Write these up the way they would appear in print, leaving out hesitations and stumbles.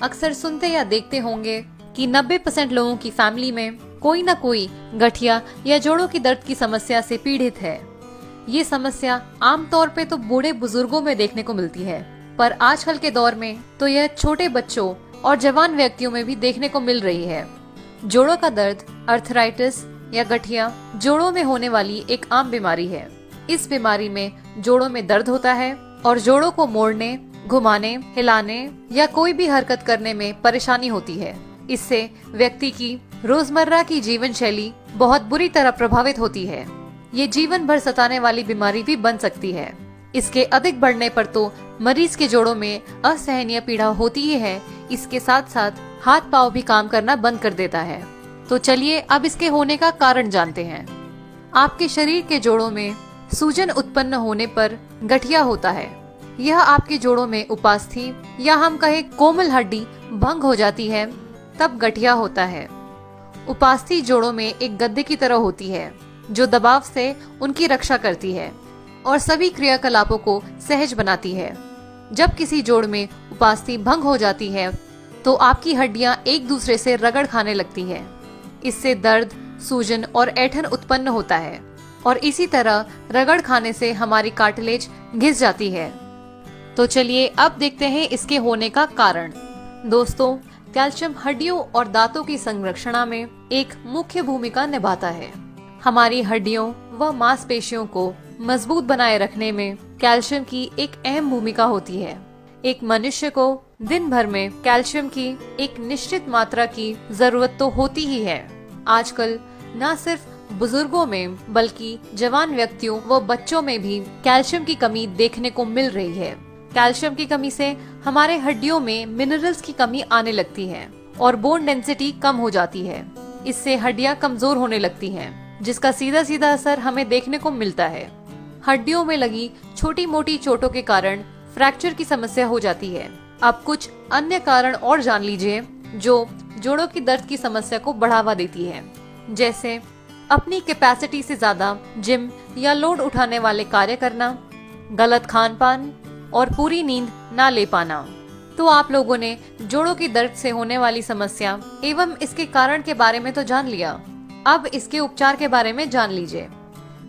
अक्सर सुनते या देखते होंगे कि 90% लोगों की फैमिली में कोई ना कोई गठिया या जोड़ों की दर्द की समस्या से पीड़ित है। ये समस्या आमतौर पे तो बूढ़े बुजुर्गों में देखने को मिलती है, पर आजकल के दौर में तो यह छोटे बच्चों और जवान व्यक्तियों में भी देखने को मिल रही है। जोड़ों का दर्द अर्थराइटिस या गठिया जोड़ों में होने वाली एक आम बीमारी है। इस बीमारी में जोड़ों में दर्द होता है और जोड़ों को मोड़ने, घुमाने, हिलाने या कोई भी हरकत करने में परेशानी होती है। इससे व्यक्ति की रोजमर्रा की जीवन शैली बहुत बुरी तरह प्रभावित होती है। ये जीवन भर सताने वाली बीमारी भी बन सकती है। इसके अधिक बढ़ने पर तो मरीज के जोड़ों में असहनीय पीड़ा होती ही है, इसके साथ साथ हाथ पांव भी काम करना बंद कर देता है। तो चलिए अब इसके होने का कारण जानते हैं। आपके शरीर के जोड़ों में सूजन उत्पन्न होने पर गठिया होता है। यह आपके जोड़ों में उपास्थि या हम कहें कोमल हड्डी भंग हो जाती है, तब गठिया होता है। उपास्थि जोड़ों में एक गद्दे की तरह होती है जो दबाव से उनकी रक्षा करती है और सभी क्रियाकलापों को सहज बनाती है। जब किसी जोड़ में उपास्थि भंग हो जाती है तो आपकी हड्डियां एक दूसरे से रगड़ खाने लगती है। इससे दर्द, सूजन और ऐंठन उत्पन्न होता है और इसी तरह रगड़ खाने से हमारी कार्टिलेज घिस जाती है। तो चलिए अब देखते हैं इसके होने का कारण। दोस्तों, कैल्शियम हड्डियों और दांतों की संरक्षणा में एक मुख्य भूमिका निभाता है। हमारी हड्डियों व मांसपेशियों को मजबूत बनाए रखने में कैल्शियम की एक अहम भूमिका होती है। एक मनुष्य को दिन भर में कैल्शियम की एक निश्चित मात्रा की जरूरत तो होती ही है। आजकल न सिर्फ बुजुर्गों में बल्कि जवान व्यक्तियों व बच्चों में भी कैल्शियम की कमी देखने को मिल रही है। कैल्शियम की कमी से हमारे हड्डियों में मिनरल्स की कमी आने लगती है और बोन डेंसिटी कम हो जाती है। इससे हड्डियां कमजोर होने लगती हैं, जिसका सीधा सीधा असर हमें देखने को मिलता है। हड्डियों में लगी छोटी मोटी चोटों के कारण फ्रैक्चर की समस्या हो जाती है। अब कुछ अन्य कारण और जान लीजिए जो जोड़ों की दर्द की समस्या को बढ़ावा देती है, जैसे अपनी कैपेसिटी से ज्यादा जिम या लोड उठाने वाले कार्य करना, गलत खान पान और पूरी नींद ना ले पाना। तो आप लोगों ने जोड़ों की दर्द से होने वाली समस्या एवं इसके कारण के बारे में तो जान लिया। अब इसके उपचार के बारे में जान लीजिए।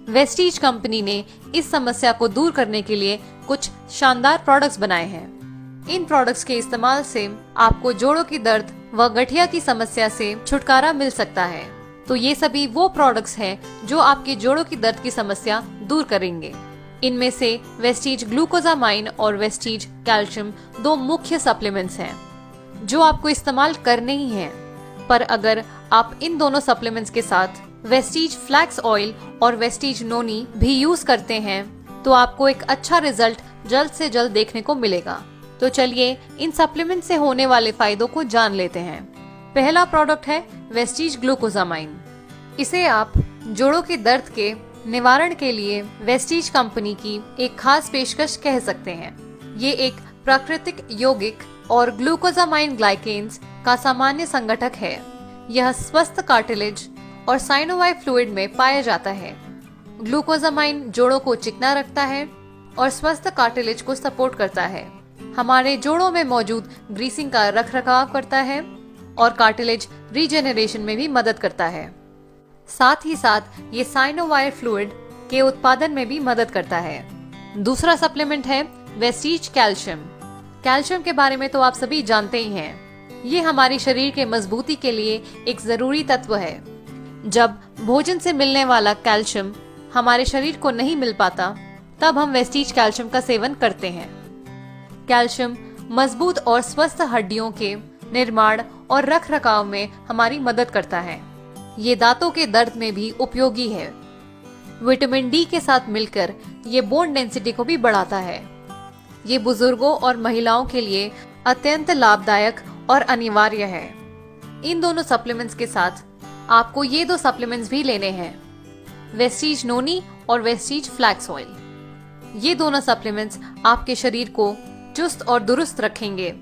वेस्टीज कंपनी ने इस समस्या को दूर करने के लिए कुछ शानदार प्रोडक्ट्स बनाए हैं। इन प्रोडक्ट्स के इस्तेमाल से आपको जोड़ों की दर्द व गठिया की समस्या से छुटकारा मिल सकता है। तो ये सभी वो प्रोडक्ट्स हैं जो आपके जोड़ों की दर्द की समस्या दूर करेंगे। इनमें से वेस्टीज ग्लूकोजामाइन और वेस्टीज कैल्शियम दो मुख्य सप्लीमेंट्स हैं जो आपको इस्तेमाल करने ही हैं। पर अगर आप इन दोनों सप्लीमेंट्स के साथ वेस्टीज फ्लैक्स ऑयल और वेस्टीज नोनी भी यूज करते हैं तो आपको एक अच्छा रिजल्ट जल्द से जल्द देखने को मिलेगा। तो चलिए इन सप्लीमेंट से होने वाले फायदों को जान लेते हैं। पहला प्रोडक्ट है वेस्टीज ग्लूकोजामाइन। इसे आप जोड़ों के दर्द के निवारण के लिए वेस्टीज कंपनी की एक खास पेशकश कह सकते हैं। ये एक प्राकृतिक यौगिक और ग्लूकोजामाइन ग्लाइकेन्स का सामान्य संगठक है। यह स्वस्थ कार्टिलेज और साइनोवाइव फ्लूइड में पाया जाता है। ग्लूकोजामाइन जोड़ों को चिकना रखता है और स्वस्थ कार्टिलेज को सपोर्ट करता है। हमारे जोड़ों में मौजूद ग्रीसिंग का रखरखाव करता है और कार्टिलेज रीजेनरेशन में भी मदद करता है। साथ ही साथ ये साइनोवाइव फ्लूइड के उत्पादन में भी मदद करता है। दूसरा सप्लीमेंट है वेस्टीज कैल्शियम। कैल्शियम के बारे में तो आप सभी जानते ही हैं। ये हमारे शरीर के मजबूती के लिए एक जरूरी तत्व है। जब भोजन से मिलने वाला कैल्शियम हमारे शरीर को नहीं मिल पाता, तब हम वेस्टीज कैल्शियम का सेवन करते हैं। कैल्शियम मजबूत और स्वस्थ हड्डियों के निर्माण और रखरखाव में हमारी मदद करता है। ये दांतों के दर्द में भी उपयोगी है। विटामिन डी के साथ मिलकर ये बोन डेंसिटी को भी बढ़ाता है। ये बुजुर्गों और महिलाओं के लिए अत्यंत लाभदायक और अनिवार्य है। इन दोनों सप्लीमेंट्स के साथ आपको ये दो सप्लीमेंट्स भी लेने हैं, वेस्टीज नोनी और वेस्टीज फ्लैक्स ऑयल। ये दोनों सप्लीमेंट्स आपके शरीर को चुस्त और दुरुस्त रखेंगे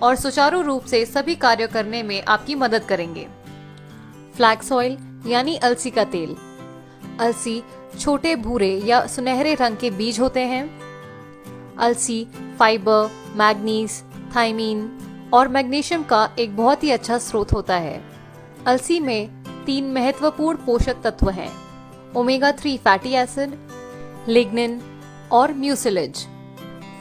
और सुचारू रूप से सभी कार्य करने में आपकी मदद करेंगे। फ्लैक्स ऑयल यानी अलसी का तेल। अलसी छोटे भूरे या सुनहरे रंग के बीज होते हैं। अलसी फाइबर, मैग्नीज, थायमीन और मैग्नीशियम का एक बहुत ही अच्छा स्रोत होता है। अलसी में 3 महत्वपूर्ण पोषक तत्व हैं, ओमेगा 3 फैटी एसिड, लिग्निन और म्यूसिलेज।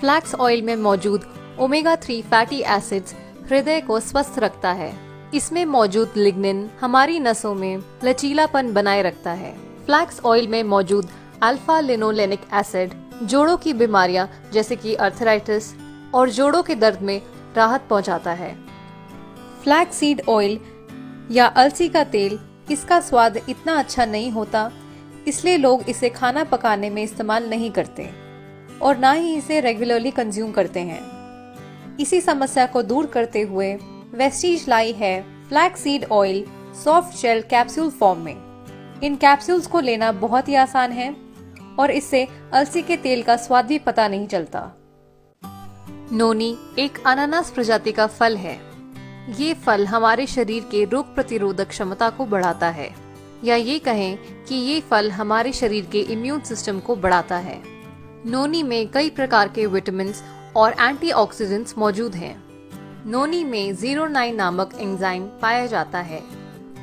फ्लैक्स ऑयल में मौजूद ओमेगा 3 फैटी एसिड्स हृदय को स्वस्थ रखता है। इसमें मौजूद लिग्निन हमारी नसों में लचीलापन बनाए रखता है। फ्लैक्स ऑयल में मौजूद अल्फा लिनोलेनिक एसिड जोड़ों की बीमारियां जैसे कि अर्थराइटिस और जोड़ों के दर्द में राहत पहुंचाता है। फ्लैक्स सीड ऑयल या अलसी का तेल, इसका स्वाद इतना अच्छा नहीं होता, इसलिए लोग इसे खाना पकाने में इस्तेमाल नहीं करते और ना ही इसे रेगुलरली कंज्यूम करते हैं। इसी समस्या को दूर करते हुए वेस्टीज लाई है flax seed oil soft gel capsule form में। इन कैप्सूल्स को लेना बहुत ही आसान है और इससे अलसी के तेल का स्वाद भी पता नहीं चलता। नोनी एक अनानास प्रजाति का फल है। ये फल हमारे शरीर के रोग प्रतिरोधक क्षमता को बढ़ाता है, या ये कहें कि ये फल हमारे शरीर के इम्यून सिस्टम को बढ़ाता है। नोनी में कई प्रकार के विटामिन और एंटीऑक्सीडेंट्स मौजूद हैं। नोनी में 09 नामक एंजाइम पाया जाता है।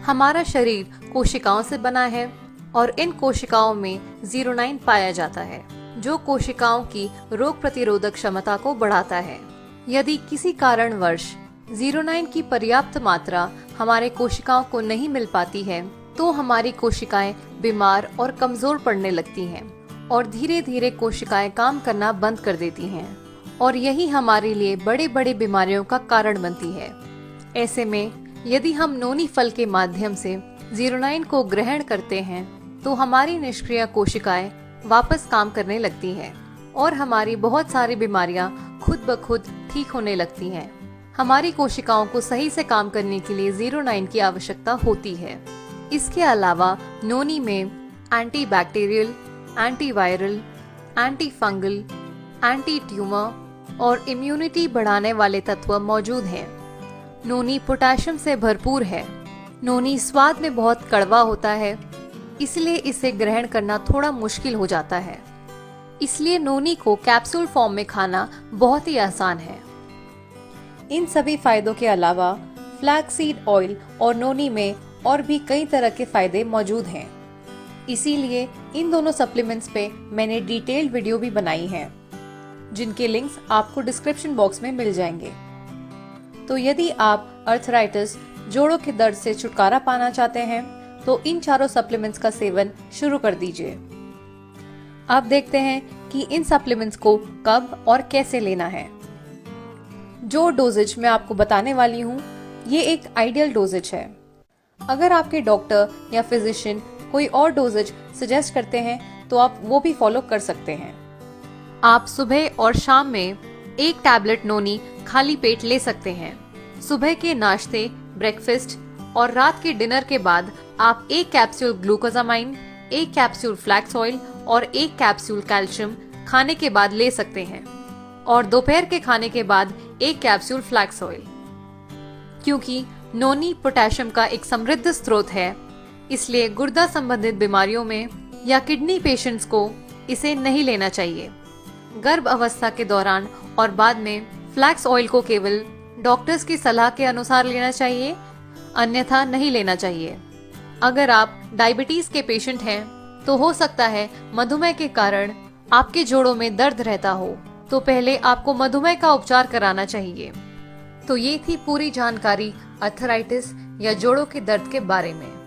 हमारा शरीर कोशिकाओं से बना है और इन कोशिकाओं में 09 पाया जाता है, जो कोशिकाओं की रोग प्रतिरोधक क्षमता को बढ़ाता है। यदि किसी कारणवश 09 की पर्याप्त मात्रा हमारे कोशिकाओं को नहीं मिल पाती है, तो हमारी कोशिकाएं बीमार और कमजोर पड़ने लगती हैं और धीरे धीरे कोशिकाएं काम करना बंद कर देती हैं और यही हमारे लिए बड़े बड़े बीमारियों का कारण बनती है। ऐसे में यदि हम नोनी फल के माध्यम से 09 को ग्रहण करते हैं तो हमारी निष्क्रिय कोशिकाएं वापस काम करने लगती हैं और हमारी बहुत सारी बीमारियां खुद ब खुद ठीक होने लगती हैं। हमारी कोशिकाओं को सही से काम करने के लिए 09 की आवश्यकता होती है। इसके अलावा नोनी में anti bacterial, antiviral, anti fungal, anti tumour और इम्यूनिटी बढ़ाने वाले तत्व मौजूद हैं। नोनी पोटेशियम से भरपूर है। नोनी स्वाद में बहुत कड़वा होता है, इसलिए इसे ग्रहण करना थोड़ा मुश्किल हो जाता है। इसलिए नोनी को कैप्सूल फॉर्म में खाना बहुत ही आसान है। इन सभी फायदों के अलावा फ्लैक्स सीड ऑयल और नोनी में और भी कई तरह के फायदे मौजूद हैं। इसीलिए इन दोनों सप्लीमेंट्स पे मैंने डिटेल्ड वीडियो भी बनाई है, जिनके लिंक्स आपको डिस्क्रिप्शन बॉक्स में मिल जाएंगे। तो यदि आप अर्थराइटिस, जोड़ों के दर्द से छुटकारा पाना चाहते हैं तो इन चारों सप्लीमेंट्स का सेवन शुरू कर दीजिए। अब देखते हैं कि इन सप्लीमेंट्स को कब और कैसे लेना है। जो डोजेज मैं आपको बताने वाली हूँ, ये एक आइडियल डोजेज है। अगर आपके डॉक्टर या फिजिशियन कोई और डोजेज सजेस्ट करते हैं तो आप वो भी फॉलो कर सकते हैं। आप सुबह और शाम में 1 टैबलेट नोनी खाली पेट ले सकते हैं। सुबह के नाश्ते, ब्रेकफास्ट और रात के डिनर के बाद आप 1 capsule glucosamine, 1 capsule flax oil और 1 कैप्सूल कैल्शियम खाने के बाद ले सकते हैं और दोपहर के खाने के बाद 1 कैप्सूल फ्लैक्स ऑयल। क्योंकि नोनी पोटेशियम का एक समृद्ध स्रोत है, इसलिए गुर्दा संबंधित बीमारियों में या किडनी पेशेंट्स को इसे नहीं लेना चाहिए। गर्भ अवस्था के दौरान और बाद में फ्लैक्स ऑयल को केवल डॉक्टर्स की सलाह के अनुसार लेना चाहिए, अन्यथा नहीं लेना चाहिए। अगर आप डायबिटीज के पेशेंट हैं तो हो सकता है मधुमेह के कारण आपके जोड़ों में दर्द रहता हो, तो पहले आपको मधुमेह का उपचार कराना चाहिए। तो ये थी पूरी जानकारी अर्थराइटिस या जोड़ों के दर्द के बारे में।